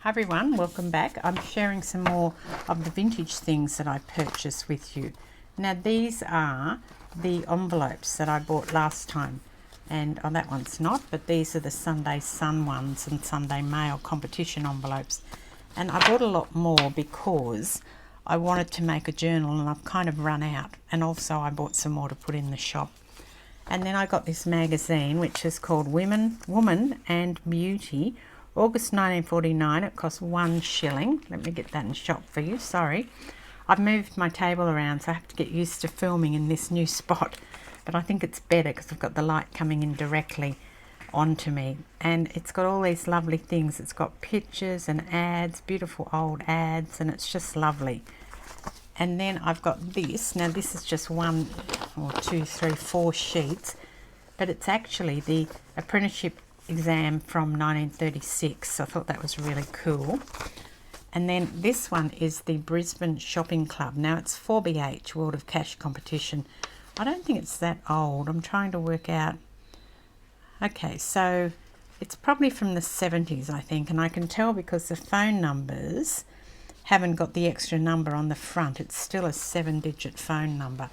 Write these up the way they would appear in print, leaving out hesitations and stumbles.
Hi everyone, welcome back. I'm sharing some more of the vintage things that I purchased with you. Now these are the envelopes that I bought last time, and that one's not, but these are the Sunday Sun ones and Sunday Mail competition envelopes. And I bought a lot more because I wanted to make a journal and I've kind of run out, and also I bought some more to put in the shop. And then I got this magazine which is called Woman and Beauty, August 1949. It cost 1 shilling. Let me get that in shop for you, sorry. I've moved my table around, so I have to get used to filming in this new spot, but I think it's better because I've got the light coming in directly onto me. And it's got all these lovely things. It's got pictures and ads, beautiful old ads, and it's just lovely. And then I've got this. Now this is just 1 or 2, 3, 4 sheets, but it's actually the apprenticeship exam from 1936. So I thought that was really cool. And then this one is the Brisbane Shopping Club. Now it's 4BH, World of Cash competition. I don't think it's that old. I'm trying to work out. Okay, so it's probably from the 70s, I think, and I can tell because the phone numbers haven't got the extra number on the front. It's still a 7-digit phone number.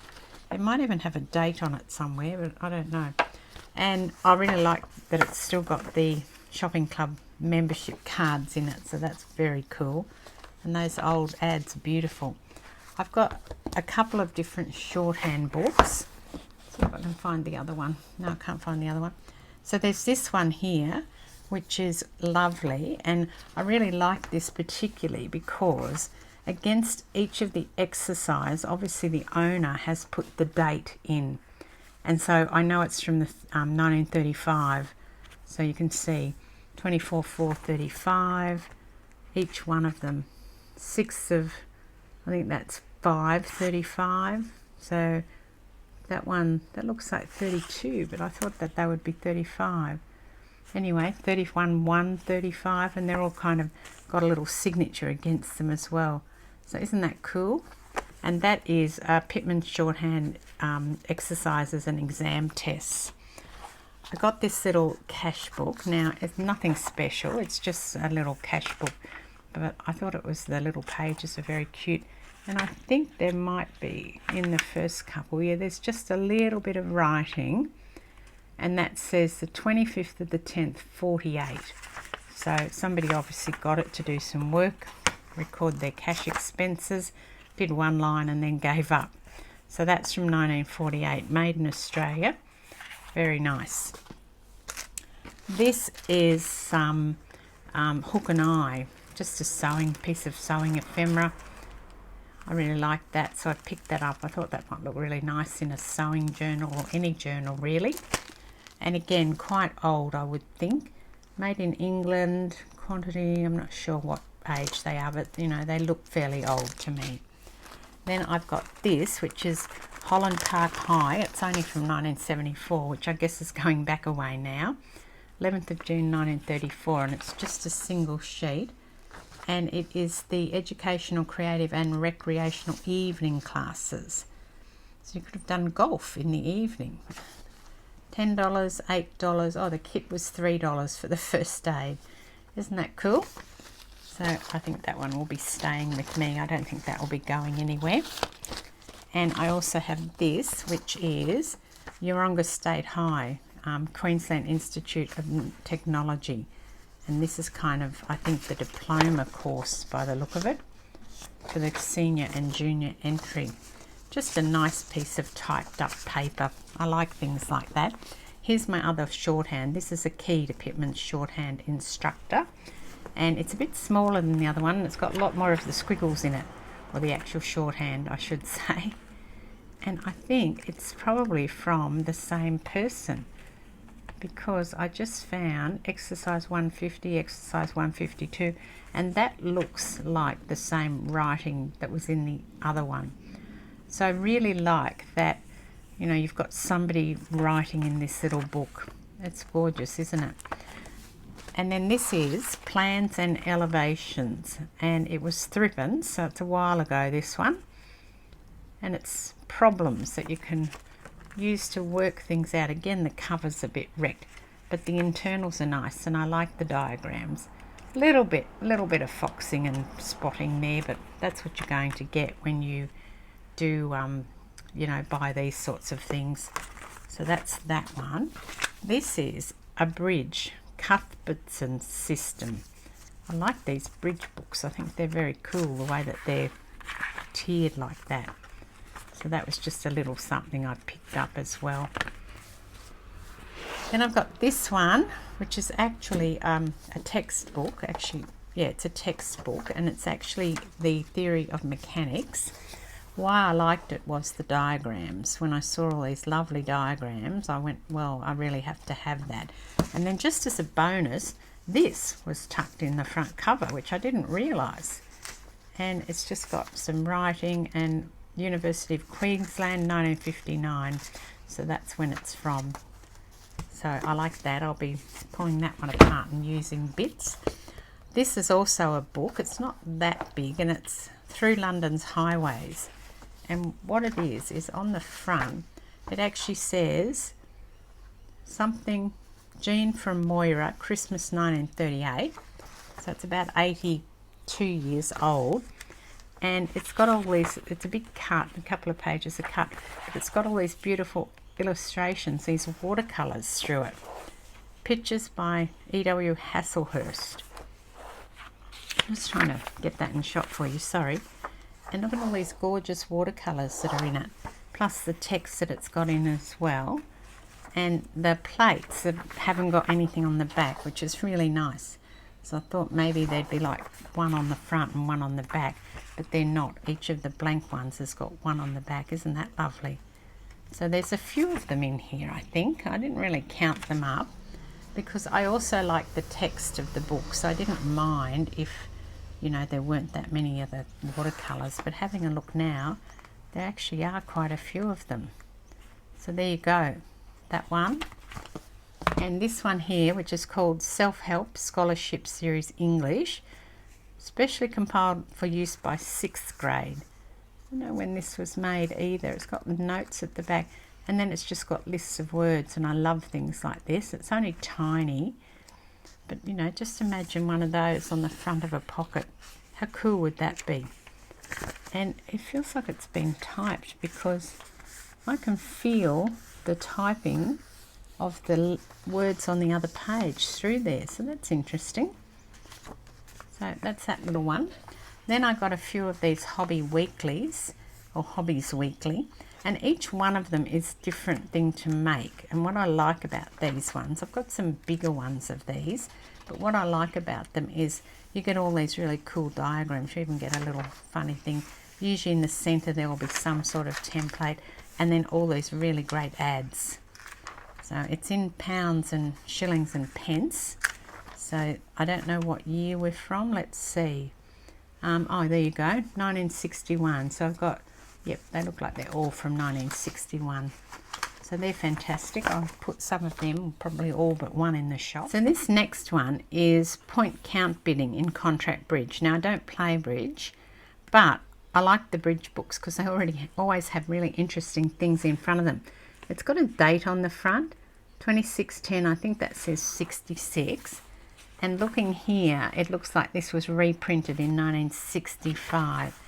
It might even have a date on it somewhere, but I don't know. And I really like that it's still got the shopping club membership cards in it, so that's very cool. And those old ads are beautiful. I've got a couple of different shorthand books. See if I can find the other one. No, I can't find the other one. So there's this one here, which is lovely, and I really like this particularly because against each of the exercise, obviously the owner has put the date in. And so I know it's from the 1935, so you can see 24/4/35, each one of them. 6th of, I think that's 5/35. So that one, that looks like 32, but I thought that they would be 35. Anyway, 31/1/35, and they're all kind of got a little signature against them as well. So isn't that cool? And that is Pitman's shorthand exercises and exam tests. I got this little cash book. Now, it's nothing special. It's just a little cash book. But I thought it was, the little pages are very cute. And I think there might be, in the first couple, yeah, there's just a little bit of writing. And that says the 25th of the 10th, 48. So somebody obviously got it to do some work, record their cash expenses, did one line and then gave up. So that's from 1948, made in Australia. Very nice. This is some hook and eye, just a sewing piece of sewing ephemera. I really liked that, so I picked that up. I thought that might look really nice in a sewing journal or any journal really. And again, quite old, I would think. Made in England, quantity, I'm not sure what age they are, but you know, they look fairly old to me. Then I've got this, which is Holland Park High. It's only from 1974, which I guess is going back away now. 11th of June 1934, and it's just a single sheet. And it is the educational, creative and recreational evening classes. So you could have done golf in the evening. $10, $8. Oh, the kit was $3 for the first aid. Isn't that cool? So I think that one will be staying with me. I don't think that will be going anywhere. And I also have this, which is Yeronga State High, Queensland Institute of Technology. And this is kind of, I think, the diploma course by the look of it, for the senior and junior entry. Just a nice piece of typed up paper. I like things like that. Here's my other shorthand. This is a key to Pitman's shorthand instructor. And it's a bit smaller than the other one. It's got a lot more of the squiggles in it, or the actual shorthand, I should say. And I think it's probably from the same person, because I just found exercise 150, exercise 152, and that looks like the same writing that was in the other one. So I really like that, you know, you've got somebody writing in this little book. It's gorgeous, isn't it? And then this is Plans and Elevations, and it was thrippence, so it's a while ago, this one. And it's problems that you can use to work things out. Again, the cover's a bit wrecked, but the internals are nice, and I like the diagrams. little bit of foxing and spotting there, but that's what you're going to get when you do, you know, buy these sorts of things. So that's that one. This is a bridge, Cuthbertson system. I like these bridge books. I think they're very cool, the way that they're tiered like that. So that was just a little something I picked up as well. Then I've got this one, which is actually a textbook. Actually, yeah, it's a textbook, and it's actually the theory of mechanics. Why I liked it was the diagrams. When I saw all these lovely diagrams, I went, well, I really have to have that. And then just as a bonus, this was tucked in the front cover, which I didn't realise. And it's just got some writing and University of Queensland, 1959. So that's when it's from. So I like that. I'll be pulling that one apart and using bits. This is also a book. It's not that big, and it's Through London's Highways. And what it is on the front, it actually says something, Jean from Moira, Christmas 1938. So it's about 82 years old. And it's got all these, it's a big cut, a couple of pages are cut, but it's got all these beautiful illustrations, these watercolours through it. Pictures by E.W. Hasselhurst. I'm just trying to get that in shot for you, sorry. And look at all these gorgeous watercolours that are in it, plus the text that it's got in as well. And the plates that haven't got anything on the back, which is really nice. So I thought maybe there'd be like one on the front and one on the back, but they're not. Each of the blank ones has got one on the back. Isn't that lovely? So there's a few of them in here, I think. I didn't really count them up because I also like the text of the book, so I didn't mind if, you know, there weren't that many of the watercolours, but having a look now, there actually are quite a few of them. So there you go, that one. And this one here, which is called Self-Help Scholarship Series English, specially compiled for use by 6th grade. I don't know when this was made either. It's got notes at the back, and then it's just got lists of words, and I love things like this. It's only tiny, but you know, just imagine one of those on the front of a pocket. How cool would that be? And it feels like it's been typed because I can feel the typing of the words on the other page through there, so that's interesting. So that's that little one. Then I got a few of these hobby weeklies, or hobbies weekly, and each one of them is a different thing to make. And what I like about these ones, I've got some bigger ones of these, but what I like about them is you get all these really cool diagrams. You even get a little funny thing. Usually in the centre there will be some sort of template, and then all these really great ads. So it's in pounds and shillings and pence. So I don't know what year we're from. Let's see. Oh, there you go, 1961. So I've got, yep, they look like they're all from 1961. So they're fantastic. I'll put some of them, probably all but one, in the shop. So this next one is point count bidding in contract bridge. Now I don't play bridge, but I like the bridge books because they always have really interesting things in front of them. It's got a date on the front, 2610, I think that says 66. And looking here, it looks like this was reprinted in 1965.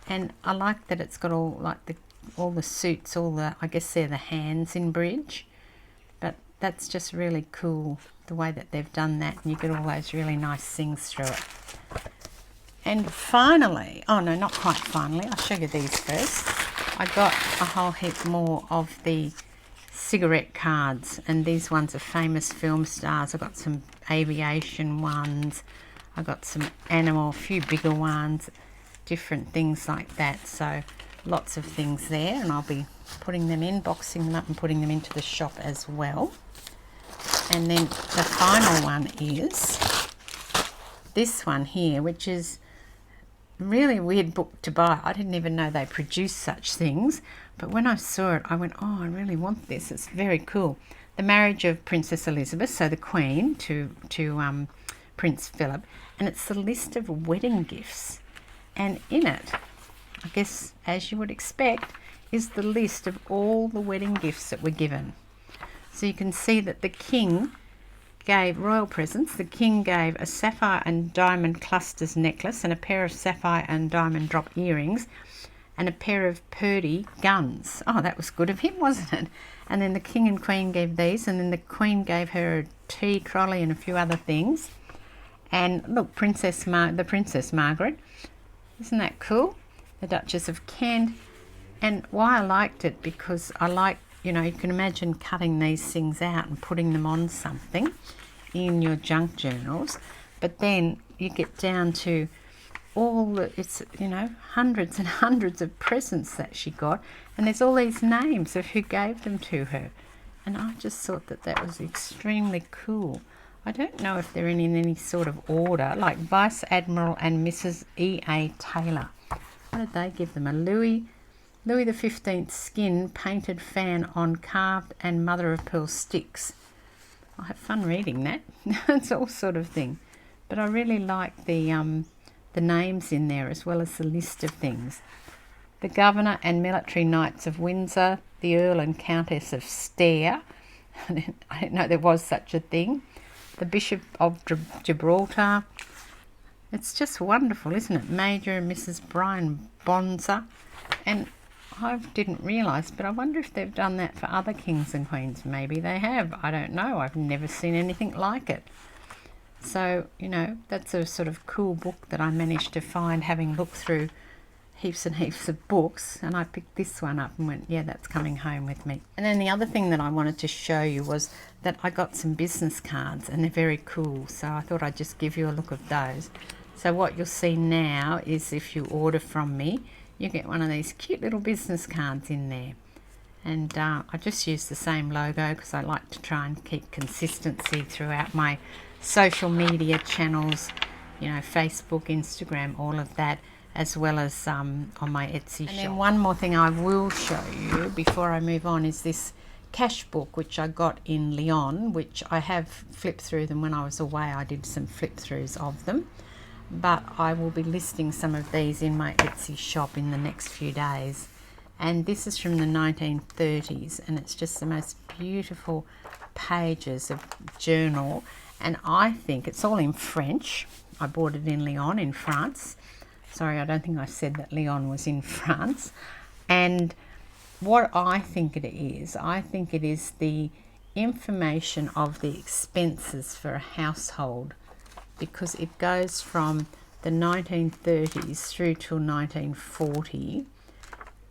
And I like that it's got all the suits, I guess they're the hands in bridge. But that's just really cool, the way that they've done that. And you get all those really nice things through it. And finally, oh no, not quite finally, I'll show you these first. I got a whole heap more of the cigarette cards, and these ones are famous film stars. I've got some aviation ones, I got some animal, a few bigger ones, different things like that. So lots of things there, and I'll be putting them in, boxing them up and putting them into the shop as well. And then the final one is this one here, which is a really weird book to buy. I didn't even know they produced such things, but when I saw it I went, oh, I really want this. It's very cool. The Marriage of Princess Elizabeth, so the Queen to Prince Philip, and it's the list of wedding gifts, and in it, I guess as you would expect, is the list of all the wedding gifts that were given. So you can see that the King gave royal presents. The king gave a sapphire and diamond clusters necklace and a pair of sapphire and diamond drop earrings and a pair of Purdy guns. Oh, that was good of him, wasn't it? And then the king and queen gave these, and then the queen gave her a tea trolley and a few other things. And look, the Princess Margaret. Isn't that cool? The Duchess of Kent. And why I liked it, because I like, you know, you can imagine cutting these things out and putting them on something in your junk journals. But then you get down to it's, you know, hundreds and hundreds of presents that she got, and there's all these names of who gave them to her, and I just thought that that was extremely cool. I don't know if they're in any sort of order, like Vice Admiral and Mrs. E.A. Taylor. What did they give them? A Louis the 15th skin painted fan on carved and mother of pearl sticks. I have fun reading that. It's all sort of thing, but I really like the names in there, as well as the list of things. The Governor and Military Knights of Windsor, the Earl and Countess of Stair. I didn't know there was such a thing. The Bishop of Gibraltar. It's just wonderful, isn't it? Major and Mrs. Brian Bonza. And I didn't realise, but I wonder if they've done that for other kings and queens. Maybe they have. I don't know. I've never seen anything like it. So, you know, that's a sort of cool book that I managed to find, having looked through heaps and heaps of books, and I picked this one up and went, yeah, that's coming home with me. And then the other thing that I wanted to show you was that I got some business cards, and they're very cool, so I thought I'd just give you a look of those. So what you'll see now is, if you order from me, you get one of these cute little business cards in there. And I just use the same logo because I like to try and keep consistency throughout my social media channels, you know, Facebook, Instagram, all of that, as well as on my Etsy shop. And then one more thing I will show you before I move on is this cash book, which I got in Lyon, which I have flipped through them when I was away. I did some flip throughs of them, but I will be listing some of these in my Etsy shop in the next few days. And this is from the 1930s, and it's just the most beautiful pages of journal. And I think it's all in French. I bought it in Lyon in France. Sorry, I don't think I said that Lyon was in France. And what I think it is the information of the expenses for a household, because it goes from the 1930s through till 1940.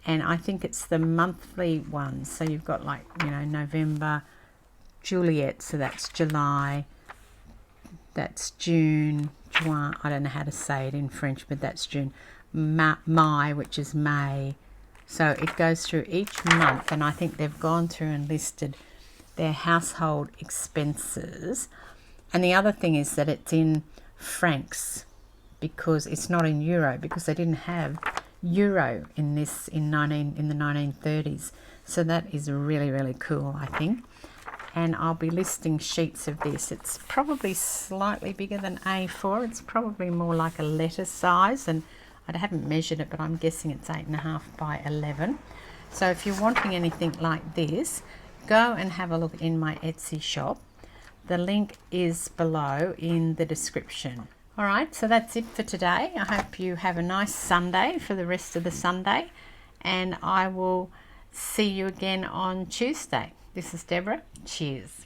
And I think it's the monthly ones. So you've got, like, you know, November, Juliet, so that's July, that's June, Juin, I don't know how to say it in French, but that's June, Mai, which is May. So it goes through each month, and I think they've gone through and listed their household expenses. And the other thing is that it's in francs, because it's not in euro, because they didn't have euro in this in the 1930s. So that is really, really cool, I think. And I'll be listing sheets of this. It's probably slightly bigger than A4. It's probably more like a letter size, and I haven't measured it, but I'm guessing it's 8.5 by 11. So if you're wanting anything like this, go and have a look in my Etsy shop. The link is below in the description. All right, so that's it for today. I hope you have a nice Sunday for the rest of the Sunday, and I will see you again on Tuesday. This is Deborah. Cheers.